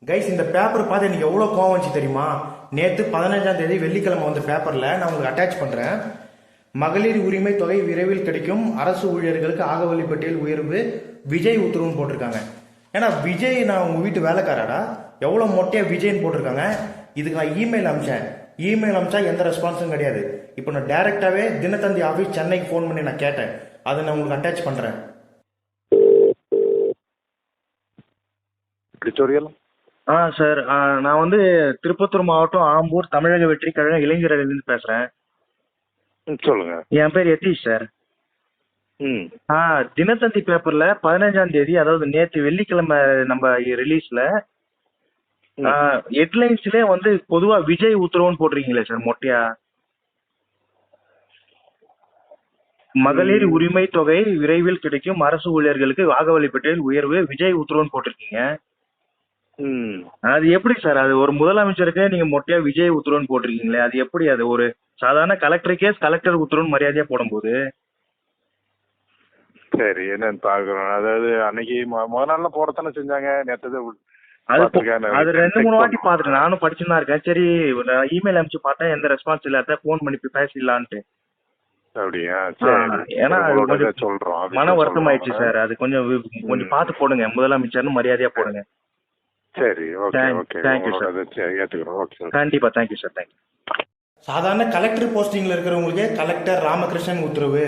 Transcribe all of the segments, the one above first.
Guys இந்த paper பார்த்து எனக்கு எவ்வளோ கோவம் வந்துச்சு தெரியுமா? நேற்று 15ஆம் தேதி வெள்ளிக்கிழமை வந்த பேப்பரில் நான் உங்களுக்கு அட்டாச் பண்ணுறேன். மகளிர் உரிமை தொகை விரைவில் கிடைக்கும், அரசு ஊழியர்களுக்கு ஆகவழி பட்டியல் உயர்வு, விஜய் உத்தரவுன்னு போட்டிருக்காங்க. ஏன்னா விஜய் நான் உங்கள் வீட்டு வேலைக்காரடா, எவ்வளோ மொட்டையாக விஜய்னு போட்டிருக்காங்க. இதுக்கு நான் இமெயில் அனுப்பிச்சேன். இமெயில் அனுப்பிச்சா எந்த ரெஸ்பான்ஸும் கிடையாது. இப்போ நான் டைரெக்டாகவே தினத்தந்தி ஆஃபீஸ் சென்னைக்கு ஃபோன் பண்ணி நான் கேட்டேன். அதை நான் உங்களுக்கு அட்டாச் பண்ணுறேன். எடிட்டோரியல். சார், நான் வந்து திருப்பத்தூர் மாவட்டம் ஆம்பூர் தமிழக வெற்றி கழக இளைஞர்லேருந்து பேசுகிறேன். சொல்லுங்க. என் பேர் யதீஷ் சார். ம் தினத்தந்தி பேப்பர்ல 15ஆம் தேதி, அதாவது நேற்று வெள்ளிக்கிழமை நம்ம ரிலீஸ்ல ஹெட்லைன்ஸ்ல வந்து பொதுவா விஜய் உத்தரவுன்னு போட்டிருக்கீங்களே சார் மொட்டையா. மகளிர் உரிமை தொகை விரைவில் கிடைக்கும், அரசு ஊழியர்களுக்கு ஆகவழி பட்டியல் உயர்வு, விஜய் உத்தரவுன்னு போட்டிருக்கீங்க. ம் அது எப்படி சார்? அது ஒரு முதலமைச்சருக்கு நீங்க மொட்டையா விஜய் உத்தரவுன்னு போட்டிருக்கீங்களே, அது எப்படி? அது ஒரு சாதாரண கலெக்டருக்கே கலெக்டர் உத்தரவுன்னு மரியாதையா போடும்போது சரி, என்னன்னு பாக்குறோம். அதாவது அன்னைக்கு முத நாள்ல போடத்தானே செஞ்சாங்க. நேற்று அது அது 2-3 வாட்டி பார்த்துட்டு நானும் படிச்சுன்னு தான் இருக்கேன். சரி, இமெயில் அனுப்பிச்சு பார்த்தேன், எந்த ரெஸ்பான்ஸ் இல்லாத, ஃபோன் பண்ணி பேசிடலான்ட்டு. அப்படியா? சரி, ஏன்னா அது கொஞ்சம் சொல்றோம். மன வருத்தம் ஆயிடுச்சு சார். அது கொஞ்சம் பார்த்து போடுங்க, முதலமைச்சர்னு மரியாதையா போடுங்க. சரி, ஓகே ஓகே, தேங்க்யூ சார். ஏத்துக்கிறோம். ஓகே சார், கண்டிப்பா. Thank you sir. தேங்க்யூ. சாதாரண கலெக்டர் போஸ்டிங்ல இருக்கிறவங்களுக்கு கலெக்டர் ராமகிருஷ்ணன் உத்தரவு,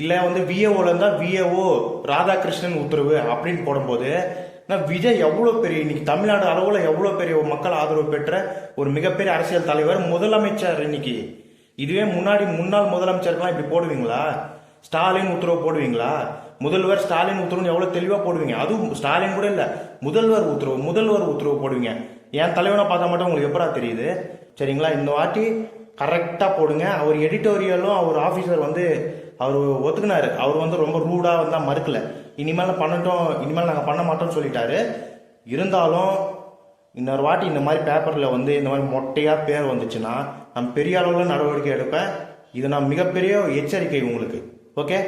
இல்ல வந்து விஏஓல இருந்தா விஏஓ ராதாகிருஷ்ணன் உத்தரவு அப்படின்னு போடும்போது, விஜய் எவ்வளவு பெரிய, இன்னைக்கு தமிழ்நாடு அளவுல எவ்வளவு பெரிய மக்கள் ஆதரவு பெற்ற ஒரு மிகப்பெரிய அரசியல் தலைவர், முதலமைச்சர். இன்னைக்கு இதுவே முன்னாள் முதலமைச்சருக்கெல்லாம் இப்படி போடுவீங்களா? ஸ்டாலின் உத்தரவு போடுவீங்களா? முதல்வர் ஸ்டாலின் உத்தரவு எவ்வளவு தெளிவா போடுவீங்க. அதுவும் ஸ்டாலின் கூட இல்ல, முதல்வர் உத்தரவு போடுவீங்க. என் தலைவனை பார்த்தா மட்டும் உங்களுக்கு எப்படா தெரியுது? சரிங்களா, இந்த வாட்டி கரெக்டா போடுங்க. அவர் எடிட்டோரியலும் அவர் ஆபீசர் வந்து அவர் ஒத்துக்கினாரு. அவர் வந்து ரொம்ப ரூடா வந்தா மறுக்கல. இனிமேல் நாங்கள் பண்ண மாட்டோம்னு சொல்லிட்டாரு. இருந்தாலும் இன்னொரு வாட்டி இந்த மாதிரி பேப்பர்ல வந்து இந்த மாதிரி மொட்டையா பேர் வந்துச்சுன்னா நான் பெரிய அளவுல நடவடிக்கை எடுப்பேன். இது நான் மிகப்பெரிய எச்சரிக்கை உங்களுக்கு. ஓகே.